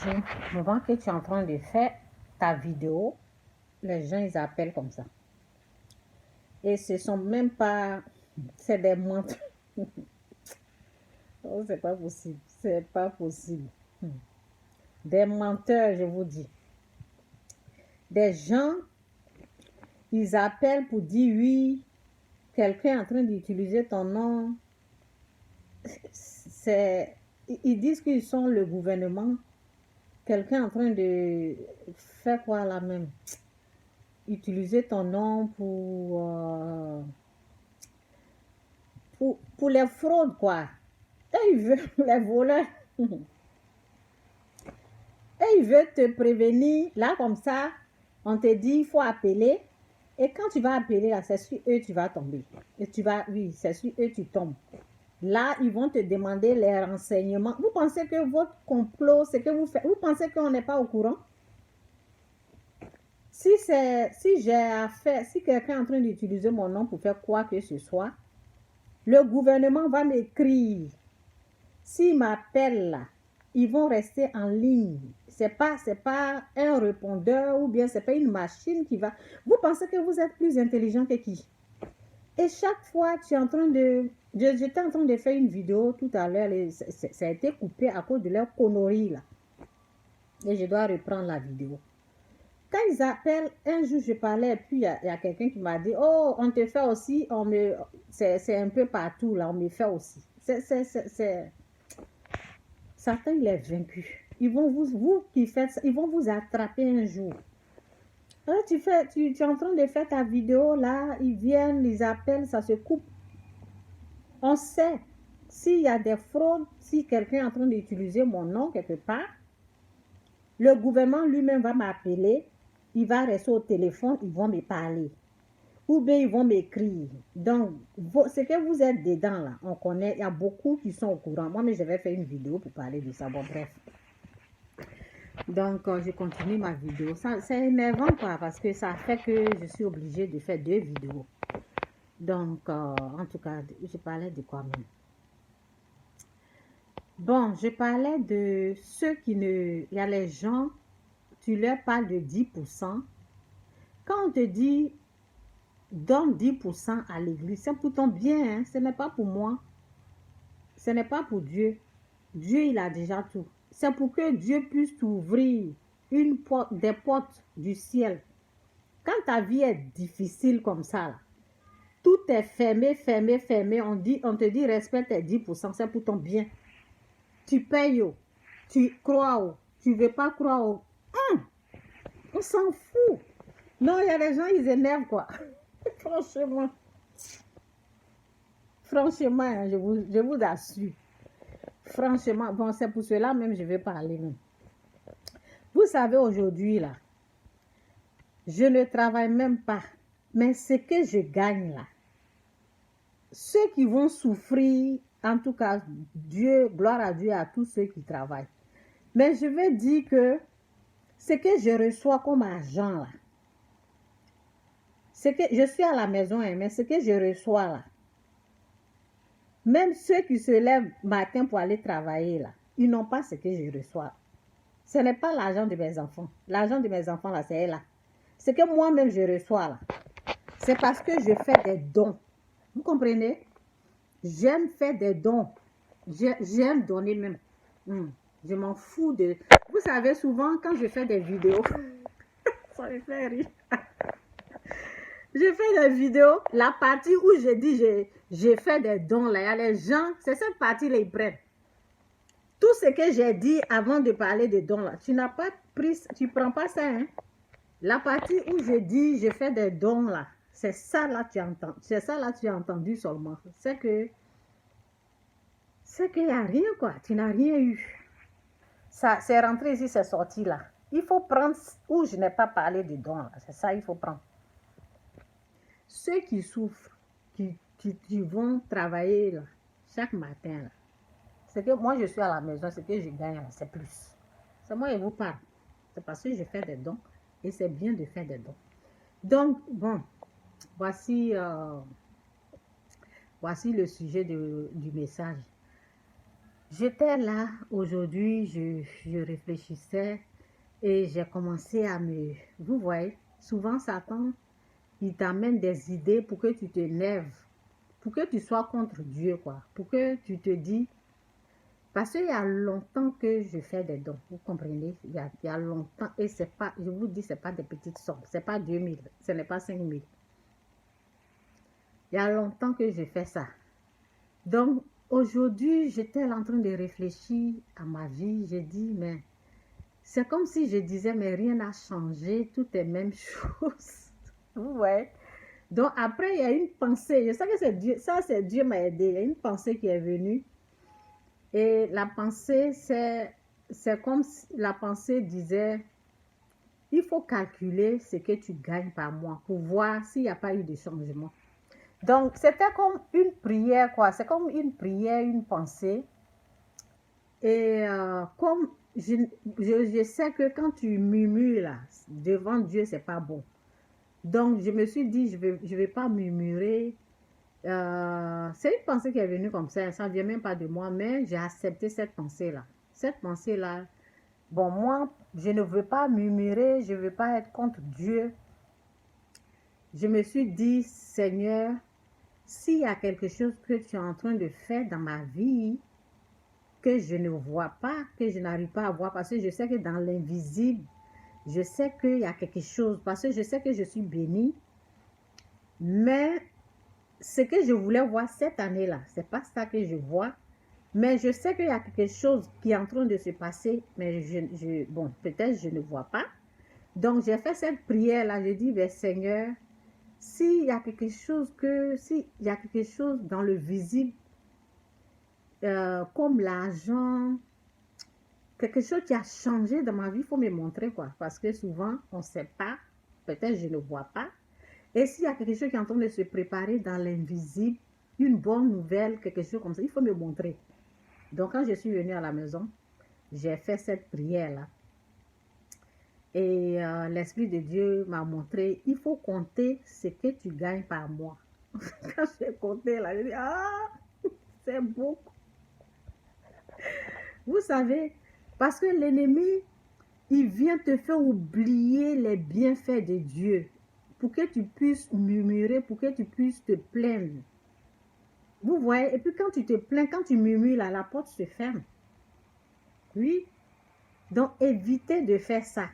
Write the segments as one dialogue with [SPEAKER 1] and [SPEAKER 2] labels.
[SPEAKER 1] bonjour. Moment que tu es en train de faire ta vidéo, les gens, ils appellent comme ça. Et ce sont même pas... C'est des menteurs. Oh, c'est pas possible. C'est pas possible. Des menteurs, je vous dis. Des gens, ils appellent pour dire oui, quelqu'un est en train d'utiliser ton nom. Ils disent qu'ils sont le gouvernement. Quelqu'un est en train de faire quoi là même? Utiliser ton nom pour les fraudes, quoi. Et ils veulent, les voleurs. Et ils veulent te prévenir. Là, comme ça, on te dit, il faut appeler. Et quand tu vas appeler, là, c'est sur eux tu vas tomber. Et tu vas, oui, c'est sur eux tu tombes. Là, ils vont te demander les renseignements. Vous pensez que votre complot, c'est que vous faites... Vous pensez qu'on n'est pas au courant? Si j'ai affaire, si quelqu'un est en train d'utiliser mon nom pour faire quoi que ce soit, le gouvernement va m'écrire. S'ils m'appellent là, ils vont rester en ligne. C'est pas un répondeur ou bien c'est pas une machine qui va... Vous pensez que vous êtes plus intelligent que qui? Et chaque fois, tu es en train de... J'étais en train de faire une vidéo tout à l'heure. Ça a été coupé à cause de leur connerie là. Et je dois reprendre la vidéo. Quand ils appellent, un jour je parlais et puis il y a quelqu'un qui m'a dit, oh, on te fait aussi, c'est un peu partout là, on me fait aussi. Satan, il est vaincu. Ils vont vous qui faites ça, ils vont vous attraper un jour. Alors, tu es en train de faire ta vidéo là, ils viennent, ils appellent, ça se coupe. On sait, s'il y a des fraudes, si quelqu'un est en train d'utiliser mon nom quelque part, le gouvernement lui-même va m'appeler, il va rester au téléphone, ils vont me parler. Ou bien ils vont m'écrire. Donc, ce que vous êtes dedans là, on connaît, il y a beaucoup qui sont au courant. Moi, mais je vais faire une vidéo pour parler de ça. Bon, bref. Donc, je continue ma vidéo. C'est énervant quoi, parce que ça fait que je suis obligée de faire 2 vidéos. Donc, en tout cas, je parlais de quoi même? Bon, je parlais de ceux qui ne... Il y a les gens, tu leur parles de 10%. Quand on te dit, donne 10% à l'église, c'est pour ton bien, hein? Ce n'est pas pour moi. Ce n'est pas pour Dieu. Dieu, il a déjà tout. C'est pour que Dieu puisse t'ouvrir des portes du ciel. Quand ta vie est difficile comme ça, là, tout est fermé, fermé, fermé. On te dit, respecte tes 10%, c'est pour ton bien. Tu payes, tu crois, tu ne veux pas croire. On s'en fout. Non, il y a des gens, ils énervent, quoi. Franchement. Franchement, hein, je vous assure. Franchement, bon, c'est pour cela même je vais parler. Même. Vous savez, aujourd'hui, là, je ne travaille même pas. Mais ce que je gagne, là, ceux qui vont souffrir, en tout cas, Dieu, gloire à Dieu, à tous ceux qui travaillent. Mais je vais dire que ce que je reçois comme argent, là, je suis à la maison, hein, mais ce que je reçois, là, même ceux qui se lèvent matin pour aller travailler, là, ils n'ont pas ce que je reçois. Ce n'est pas l'argent de mes enfants. L'argent de mes enfants, là, c'est là. Ce que moi-même, je reçois, là, c'est parce que je fais des dons. Vous comprenez? J'aime faire des dons. J'aime donner même. Je m'en fous de... Vous savez, souvent, quand je fais des vidéos, ça me fait rire. Je fais des vidéos, la partie où je dis j'ai fait des dons, là, il y a les gens, c'est cette partie-là, ils prennent. Tout ce que j'ai dit avant de parler de dons, là, tu n'as pas pris, tu prends pas ça, hein. La partie où je dis je fais des dons, là, c'est ça, là, tu entends. C'est ça, là, tu as entendu seulement. C'est qu'il n'y a rien, quoi. Tu n'as rien eu. Ça, c'est rentré ici, c'est sorti, là. Il faut prendre où je n'ai pas parlé de dons, là. C'est ça, il faut prendre. Ceux qui souffrent, qui vont travailler là, chaque matin, là, c'est que moi je suis à la maison, c'est que je gagne, c'est plus. C'est moi qui vous parle. C'est parce que je fais des dons et c'est bien de faire des dons. Donc, bon, voici le sujet du message. J'étais là aujourd'hui, je réfléchissais et j'ai commencé à me... Vous voyez, souvent Satan, il t'amène des idées pour que tu t'énerves, pour que tu sois contre Dieu, quoi. Pour que tu te dis... Parce qu'il y a longtemps que je fais des dons, vous comprenez? Il y a longtemps, et c'est pas, je vous dis, c'est pas des petites sommes, c'est pas 2000, ce n'est pas 5000. Il y a longtemps que je fais ça. Donc, aujourd'hui, j'étais en train de réfléchir à ma vie. J'ai dit, mais c'est comme si je disais, mais rien n'a changé, tout est même chose. Vous voyez? Donc, après, il y a une pensée. Je sais que c'est Dieu, ça, c'est Dieu m'a aidé. Il y a une pensée qui est venue. Et la pensée, c'est comme si la pensée disait, il faut calculer ce que tu gagnes par mois pour voir s'il n'y a pas eu de changement. Donc, c'était comme une prière, quoi. C'est comme une prière, une pensée. Et comme je sais que quand tu murmures là, devant Dieu, c'est pas bon. Donc, je me suis dit, je vais pas murmurer. C'est une pensée qui est venue comme ça ne vient même pas de moi, mais j'ai accepté cette pensée-là. Cette pensée-là, bon, moi, je ne veux pas murmurer, je ne veux pas être contre Dieu. Je me suis dit, Seigneur, s'il y a quelque chose que tu es en train de faire dans ma vie, que je ne vois pas, que je n'arrive pas à voir, parce que je sais que dans l'invisible, je sais qu'il y a quelque chose, parce que je sais que je suis bénie, mais ce que je voulais voir cette année-là, c'est pas ça que je vois, mais je sais qu'il y a quelque chose qui est en train de se passer, mais bon, peut-être je ne vois pas. Donc, j'ai fait cette prière-là, je dis, ben, Seigneur, s'il y a quelque chose dans le visible, comme l'argent, quelque chose qui a changé dans ma vie, il faut me montrer, quoi. Parce que souvent, on ne sait pas, peut-être je ne vois pas. Et s'il y a quelque chose qui est en train de se préparer dans l'invisible, une bonne nouvelle, quelque chose comme ça, il faut me montrer. Donc, quand je suis venue à la maison, j'ai fait cette prière-là. Et l'Esprit de Dieu m'a montré, il faut compter ce que tu gagnes par mois. Quand j'ai compté, là, j'ai dit, ah, c'est beaucoup. Vous savez, parce que l'ennemi, il vient te faire oublier les bienfaits de Dieu pour que tu puisses murmurer, pour que tu puisses te plaindre. Vous voyez, et puis quand tu te plains, quand tu murmures, là, la porte se ferme. Oui. Donc, évitez de faire ça.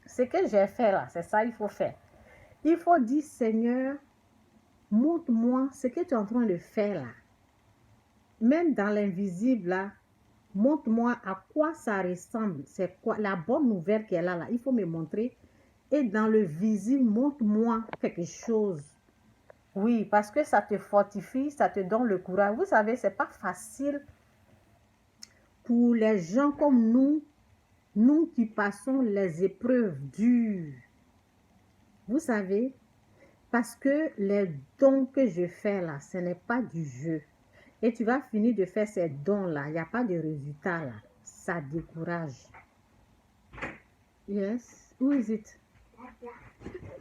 [SPEAKER 1] Ce que j'ai fait là, c'est ça qu'il faut faire. Il faut dire, Seigneur, montre-moi ce que tu es en train de faire là. Même dans l'invisible là, montre-moi à quoi ça ressemble. C'est quoi la bonne nouvelle qu'elle a là. Il faut me montrer. Et dans le visible, montre-moi quelque chose. Oui, parce que ça te fortifie, ça te donne le courage. Vous savez, c'est pas facile pour les gens comme nous qui passons les épreuves dures. Vous savez, parce que les dons que je fais là, ce n'est pas du jeu. Et tu vas finir de faire ces dons-là, il n'y a pas de résultat là. Ça décourage. Yes, who is it?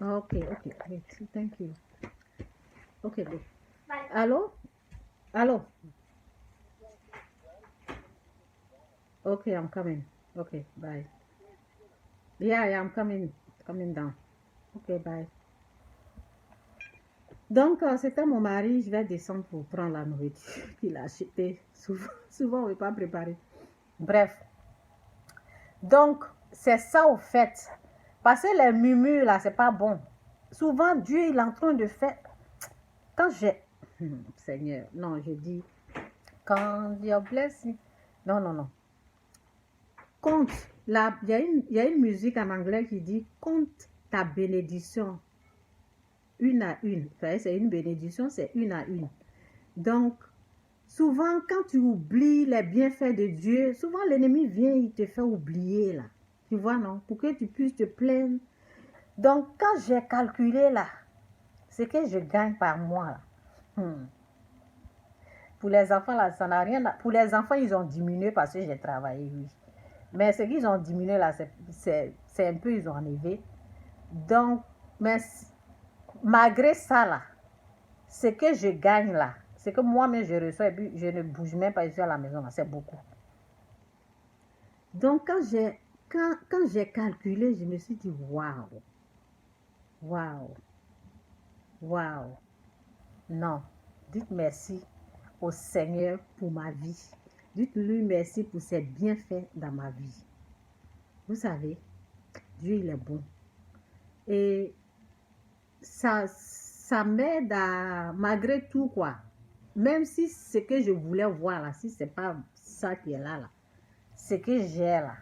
[SPEAKER 1] Okay, wait, thank you. Okay, good. Hello? Hello? Okay, I'm coming. Okay, bye. Yeah, I'm coming down. Okay, bye. Donc, c'était mon mari, je vais descendre pour prendre la nourriture qu'il a achetée. Souvent, on ne veut pas préparer. Bref. Donc, c'est ça au fait. Parce que les murmures, là, c'est pas bon. Souvent, Dieu, il est en train de faire... Quand j'ai... Seigneur, non, je dis... Quand Dieu blesse... Non. Compte. Il y a une musique en anglais qui dit « Compte ta bénédiction. » Une à une. C'est une bénédiction, c'est une à une. Donc, souvent, quand tu oublies les bienfaits de Dieu, souvent l'ennemi vient, il te fait oublier là. Tu vois, non? Pour que tu puisses te plaindre. Donc, quand j'ai calculé là, ce que je gagne par mois là, pour les enfants là, ça n'a rien à... Pour les enfants, ils ont diminué parce que j'ai travaillé, oui. Mais ce qu'ils ont diminué là, c'est un peu, ils ont enlevé. Donc, mais malgré ça là, ce que je gagne là, C'est que moi-même, je reçois et puis je ne bouge même pas, je suis à la maison, c'est beaucoup. Donc, quand j'ai calculé, je me suis dit, waouh, waouh, waouh. Non, dites merci au Seigneur pour ma vie. Dites-lui merci pour ses bienfaits dans ma vie. Vous savez, Dieu, il est bon. Et ça m'aide à, malgré tout, quoi. Même si ce que je voulais voir, là, si ce n'est pas ça qui est là, ce que j'ai là,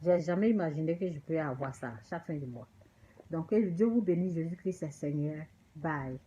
[SPEAKER 1] j'ai jamais imaginé que je peux avoir ça chaque fin du mois. Donc, que Dieu vous bénisse, Jésus-Christ est Seigneur. Bye.